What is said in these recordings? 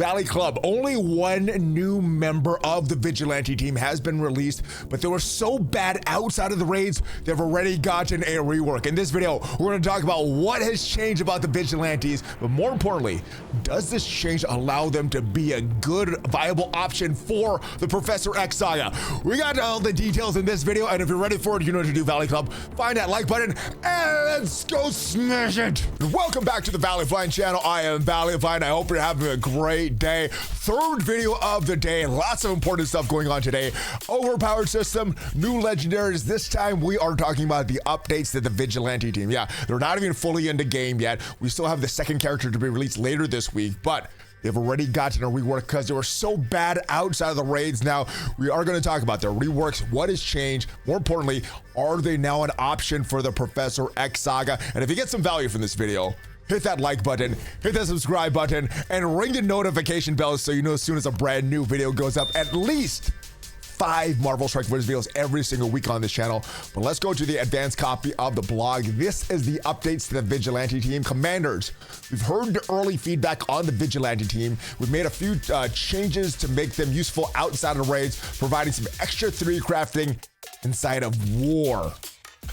Valley Club, only one new member of the Vigilante team has been released, but they were so bad outside of the raids, they've already gotten a rework. In this video, we're going to talk about what has changed about the Vigilantes, but more importantly, does this change allow them to be a good, viable option for the Professor X Saga? We got all the details in this video, and if you're ready for it, you know what to do, Valley Club. Find that like button, and let's go smash it. Welcome back to the ValleyFlyin channel. I am ValleyFlyin. I hope you're having a great day. Third video of the day. Lots of important stuff going on today. Overpowered system, new legendaries. This time we are talking about the updates to the Vigilante team. Yeah, they're not even fully in the game yet. We still have the second character to be released later this week, but they've already gotten a rework because they were so bad outside of the raids. Now, we are going to talk about their reworks, what has changed. More importantly, are they now an option for the Professor X Saga? And if you get some value from this video, hit that like button, hit that subscribe button, and ring the notification bell so you know as soon as a brand new video goes up. At least 5 Marvel Strike Force videos every single week on this channel. But let's go to the advanced copy of the blog. This is the updates to the Vigilante team. Commanders, we've heard the early feedback on the Vigilante team. We've made a few changes to make them useful outside of raids, providing some extra 3 crafting inside of war.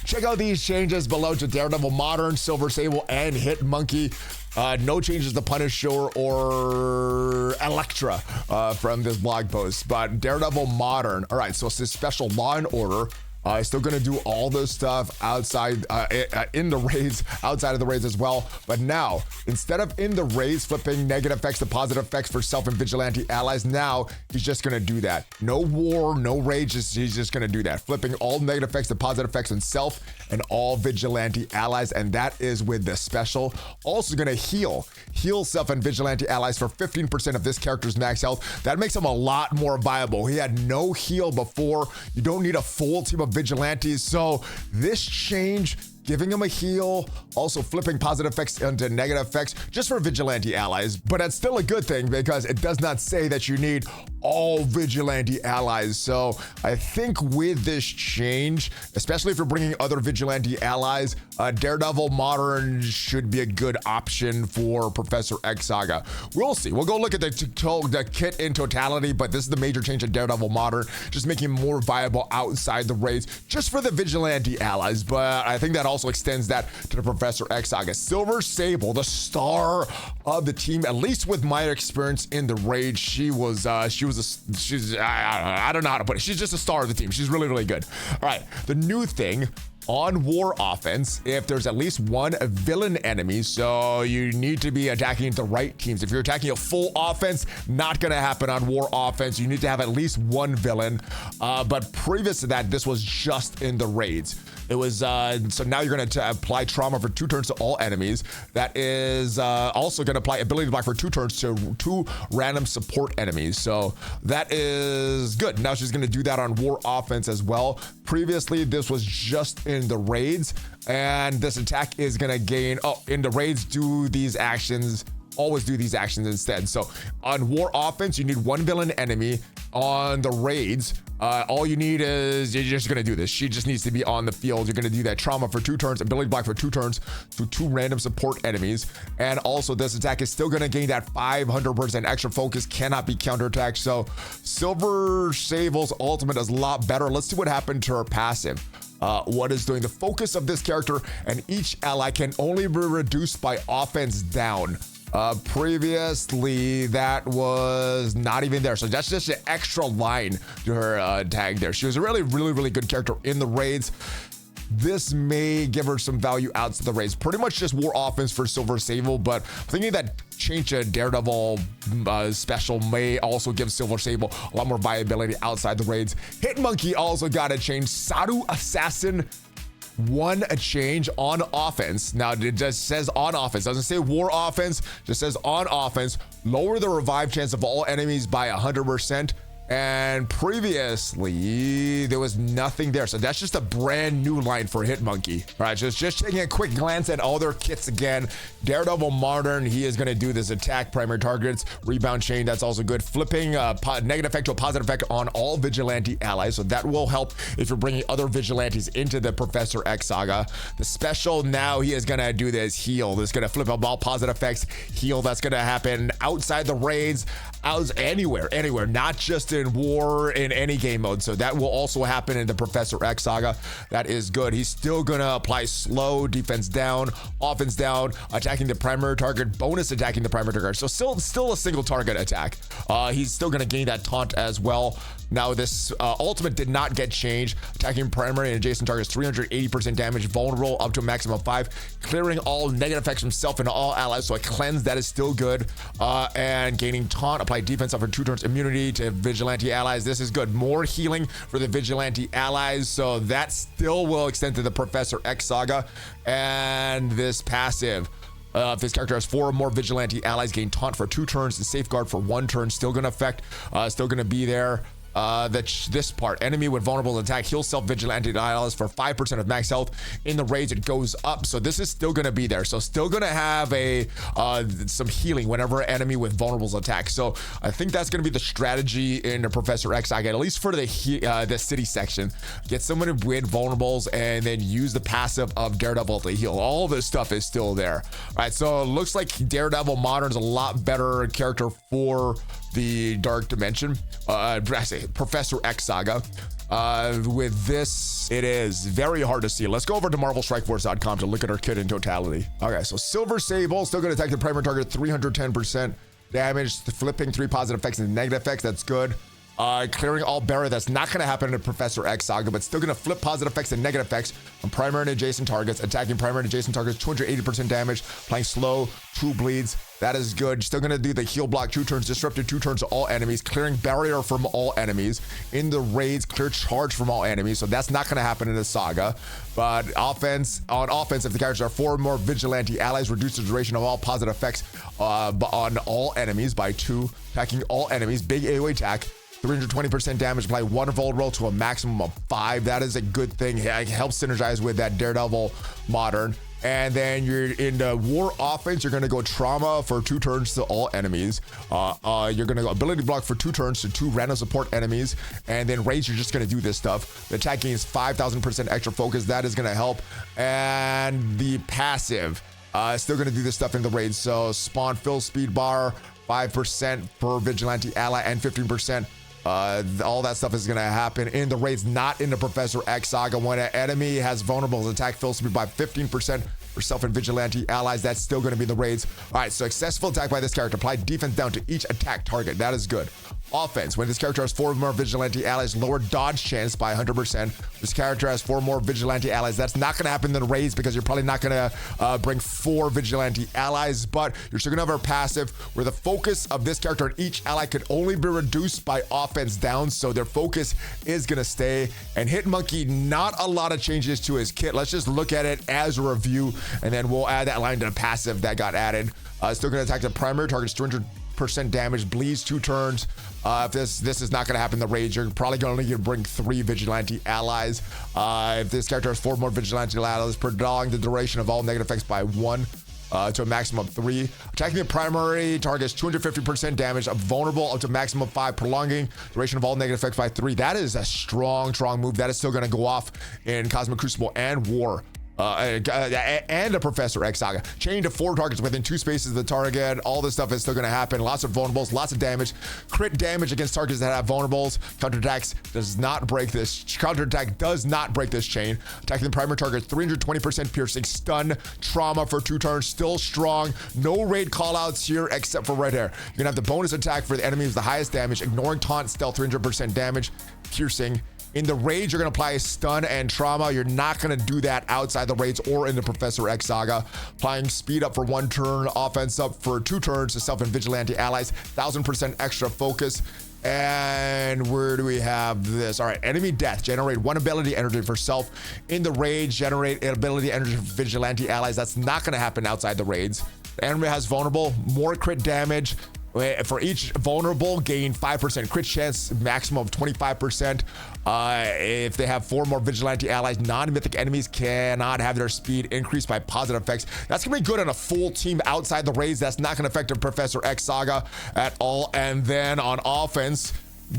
Check out these changes below to Daredevil Modern, Silver Sable, and Hit Monkey. No changes to Punisher or Elektra from this blog post, but Daredevil Modern. All right, so it's this special Law and Order. Still gonna do all this stuff outside in the raids, outside of the raids as well. But now, instead of in the raids flipping negative effects to positive effects for self and vigilante allies, now he's just gonna do that. No war, no rage, he's just gonna do that. Flipping all negative effects to positive effects on self and all vigilante allies, and that is with the special. Also gonna heal self and vigilante allies for 15% of this character's max health. That makes him a lot more viable. He had no heal before. You don't need a full team of vigilantes, so this change, giving him a heal, also flipping positive effects into negative effects just for vigilante allies, but that's still a good thing because it does not say that you need all vigilante allies. So I think with this change, especially if you're bringing other vigilante allies, Daredevil Modern should be a good option for Professor X Saga. We'll see. We'll go look at the kit in totality, but this is the major change in Daredevil Modern, just making him more viable outside the raids just for the vigilante allies. But I think that also extends that to the Professor X Saga. Silver Sable, the star of the team, at least with my experience in the raid, I don't know how to put it. She's just a star of the team. She's really, really good. All right, the new thing on war offense, if there's at least one villain enemy, so you need to be attacking the right teams. If you're attacking a full offense, not gonna happen on war offense. You need to have at least one villain. But previous to that, this was just in the raids. It was, so now you're gonna apply trauma for 2 turns to all enemies. That is also gonna apply ability block for 2 turns to 2 random support enemies. So that is good. Now she's gonna do that on war offense as well. Previously, this was just in the raids, and this attack is gonna gain, in the raids, do these actions, always do these actions instead. So on war offense, you need 1 villain enemy. On the raids, all you need is, you're just gonna do this. She just needs to be on the field. You're gonna do that trauma for 2 turns, ability block for 2 turns to 2 random support enemies. And also this attack is still gonna gain that 500% extra focus, cannot be counterattacked. So Silver Sable's ultimate is a lot better. Let's see what happened to her passive. What is doing the focus of this character, and each ally can only be reduced by offense down. Previously that was not even there, so that's just an extra line to her tag there. She was a really, really, really good character in the raids. This may give her some value out to the raids. Pretty much just war offense for Silver Sable, but I'm thinking that change to Daredevil special may also give Silver Sable a lot more viability outside the raids. Hit Monkey also got a change. Saru Assassin won a change on offense. Now it just says on offense, doesn't say war offense, just says on offense. Lower the revive chance of all enemies by 100%. And previously, there was nothing there. So that's just a brand new line for Hitmonkey. All right, just taking a quick glance at all their kits again. Daredevil Modern, he is going to do this attack, primary targets, rebound chain, that's also good. Flipping negative effect to a positive effect on all Vigilante allies. So that will help if you're bringing other Vigilantes into the Professor X Saga. The special now, he is going to do this heal. This is going to flip up all positive effects, heal. That's going to happen outside the raids, anywhere, not just in war, in any game mode. So that will also happen in the Professor X Saga. That is good. He's still gonna apply slow, defense down, offense down, attacking the primary target, bonus attacking the primary target. So still a single target attack. He's still gonna gain that taunt as well. Now this ultimate did not get changed. Attacking primary and adjacent targets, 380% damage, vulnerable up to a maximum of 5, clearing all negative effects from self and all allies. So a cleanse, that is still good. And gaining taunt, apply defense up for 2 turns, immunity to Vigilante allies. This is good. More healing for the Vigilante allies. So that still will extend to the Professor X Saga. And this passive, if this character has 4 or more Vigilante allies, gain taunt for 2 turns and safeguard for 1 turn. Still gonna affect, still gonna be there. This part, enemy with vulnerable attack, heal self Vigilante allies for 5% of max health. In the raids, it goes up. So this is still gonna be there. So still gonna have some healing whenever enemy with vulnerables attack. So I think that's gonna be the strategy in the Professor X Saga, at least for the city section. Get someone with vulnerables and then use the passive of Daredevil to heal. All this stuff is still there. All right, so it looks like Daredevil Modern is a lot better character for the Dark Dimension. I say Professor X Saga. With this, it is very hard to see. Let's go over to MarvelStrikeForce.com to look at our kit in totality. Okay, so Silver Sable, still going to attack the primary target, 310% damage, flipping 3 positive effects and negative effects. That's good. Clearing all barrier, that's not going to happen in the Professor X Saga, but still going to flip positive effects and negative effects on primary and adjacent targets. Attacking primary and adjacent targets, 280% damage, applying slow, 2 bleeds. That is good. Still going to do the heal block 2 turns, disrupted 2 turns to all enemies, clearing barrier from all enemies. In the raids, clear charge from all enemies. So that's not going to happen in the Saga. But on offense, if the characters are 4 or more Vigilante allies, reduce the duration of all positive effects on all enemies by 2. Attacking all enemies, big AoE attack. 320% damage, apply 1 vulnerable to a maximum of 5. That is a good thing. It helps synergize with that Daredevil Modern. And then you're in the war offense, you're going to go trauma for 2 turns to all enemies. You're going to go ability block for 2 turns to 2 random support enemies. And then raids, you're just going to do this stuff. The attack gains 5,000% extra focus. That is going to help. And the passive, still going to do this stuff in the raids. So spawn fill speed bar, 5% per Vigilante ally, and 15%. All that stuff is going to happen in the raids, not in the Professor X Saga. When an enemy has vulnerables, attack fill speed by 15% for self and Vigilante allies. That's still going to be in the raids. All right, so successful attack by this character. Apply defense down to each attack target. That is good. Offense, when this character has 4 more Vigilante allies, lower dodge chance by 100%. This character has 4 more Vigilante allies. That's not going to happen in the raids because you're probably not going to bring 4 Vigilante allies, but you're still going to have a passive where the focus of this character and each ally could only be reduced by offense down, so their focus is going to stay. And Hitmonkey, not a lot of changes to his kit. Let's just look at it as a review, and then we'll add that line to the passive that got added. Still going to attack the primary targets, 200% damage, bleeds 2 turns. If this is not going to happen in the raid, you're probably going to need to bring 3 Vigilante allies. If this character has 4 more Vigilante allies, prolong the duration of all negative effects by 1 to a maximum of 3. Attacking the primary targets, 250% damage, vulnerable up to maximum of 5, prolonging duration of all negative effects by 3. That is a strong move. That is still going to go off in Cosmic Crucible and War. And a Professor X Saga. Chain to 4 targets within 2 spaces of the target. All this stuff is still going to happen. Lots of vulnerables, lots of damage. Crit damage against targets that have vulnerables. Counterattack does not break this chain. Attacking the primary target, 320% piercing, stun, trauma for 2 turns. Still strong. No raid callouts here except for right here. You're going to have the bonus attack for the enemy with the highest damage. Ignoring taunt, stealth, 300% damage, piercing. In the raids, you're going to apply stun and trauma. You're not going to do that outside the raids or in the Professor X Saga. Applying speed up for 1 turn, offense up for 2 turns to self and Vigilante allies. 1,000% extra focus. And where do we have this? All right, enemy death. Generate 1 ability energy for self. In the raids, generate ability energy for Vigilante allies. That's not going to happen outside the raids. The enemy has vulnerable, more crit damage. For each vulnerable, gain 5% crit chance, maximum of 25%. If they have 4 more Vigilante allies, non-mythic enemies cannot have their speed increased by positive effects. That's gonna be good on a full team outside the raids. That's not gonna affect a Professor X Saga at all. And then on offense,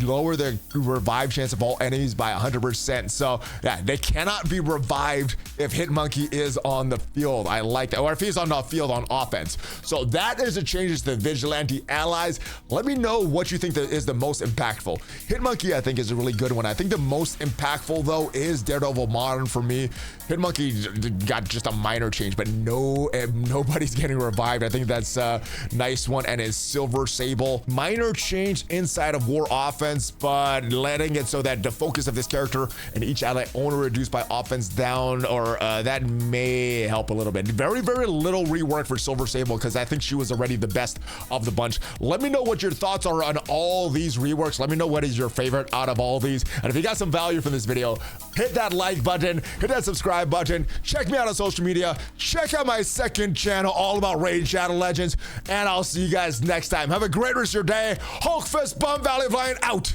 lower the revive chance of all enemies by 100%. So yeah, they cannot be revived if Hitmonkey is on the field. I like that. Or if he's on the field on offense. So that is the changes to the Vigilante allies. Let me know what you think that is the most impactful. Hitmonkey, I think, is a really good one. I think the most impactful, though, is Daredevil Modern for me. Hitmonkey got just a minor change, but nobody's getting revived. I think that's a nice one. And his Silver Sable. Minor change inside of War offense, but letting it so that the focus of this character and each ally only reduced by offense down, or that may help a little bit. Very little rework for Silver Sable because I think she was already the best of the bunch. Let me know what your thoughts are on all these reworks. Let me know what is your favorite out of all these. And if you got some value from this video, hit that like button, hit that subscribe button, check me out on social media, check out my second channel all about Raid Shadow Legends, and I'll see you guys next time. Have a great rest of your day. Hulk Fist Bum ValleyFlyin out.